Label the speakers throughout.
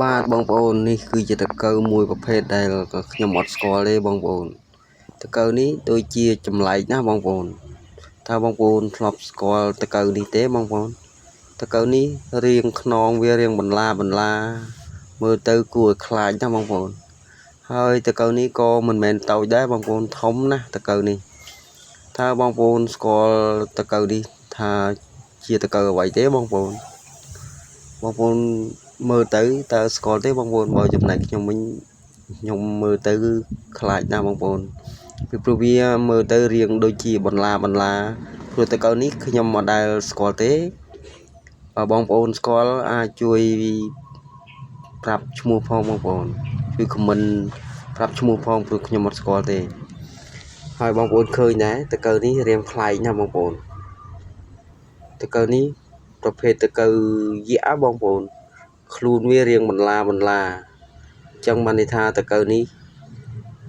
Speaker 1: បាទបងប្អូននេះគឺជាតកៅមួយប្រភេទដែលខ្ញុំអត់ស្គាល់ទេបងប្អូនតកៅនេះដូចជាចម្លែកណាស់បងប្អូនតើបងប្អូនធ្លាប់ស្គាល់តកៅនេះទេបងប្អូនតកៅនេះរាងខ្នងវារាងបន្លាមើលទៅគួរឲ្យខ្លាចណាស់បងប្អូនហើយតកៅនេះក៏មិនមែនតូចដែរបងប្អូនធំណាស់តកៅនេះតើបងប្អូនស្គាល់តកៅនេះថាជាតកៅអ្វីទេបងប្អូនមើលទៅតើស្គាល់ទេបងប្អូនបើចំណែកខ្ញុំវិញខ្ញុំមើលទៅគឺខ្លាចណាស់បងប្អូនពីព្រោះវាមើលទៅរាងដូចជាបន្លាព្រោះតកៅនេះខ្ញុំមិនដែលស្គាល់ទេបើបងប្អូនស្គាល់អាចជួយប្រាប់ឈ្មោះផងបងប្អូនជួយខមមិនប្រាប់ឈ្មោះផងព្រោះខ្ញុំអត់ស្គាល់ទេហើយបងប្អូនឃើញដែរតកៅនេះរាងប្លែកណាស់បងប្អូនតកៅនេះប្រភេទតកៅយក្សបងប្អូនខ្លួនវារាងបន្លាអញ្ចឹងបានន័យថាតកៅនេះ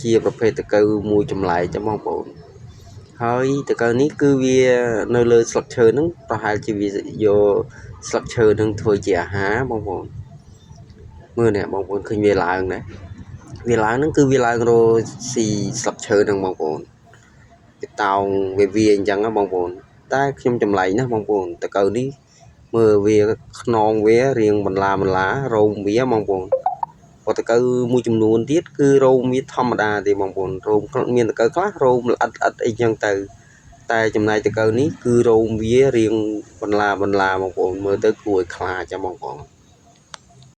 Speaker 1: ជាប្រភេទតកៅមួយចម្លែកទេបងប្អូនហើយតកៅនេះគឺវានៅលើស្លឹកឈើហ្នឹងប្រហែលជាវាយកស្លឹកឈើហ្នឹងធ្វើជាអាហារបងប្អូនមើលនេះបងប្អូនឃើញវាឡើងណាវាឡើងហ្នឹងគឺវាឡើងរកស៊ីស្លឹកឈើហ្នឹងបងប្អូនវាតោងវាអញ្ចឹងណាបងប្អូនតែខ្ញុំចម្លែកណាស់បងប្អូនតកៅនេះមើលវាខ្នងវារាងបន្លារោមវាបងប្អូនបើតកៅមួយចំនួនទៀតគឺរោមវាធម្មតាទេបងប្អូនរោមមានតកៅខ្លះរោមល្អិតអីចឹងទៅតែចំណែកតកៅនេះគឺរោមវារាងបន្លាបងប្អូនមើលទៅគួរឲ្យខ្លាចចាំបងប្អូន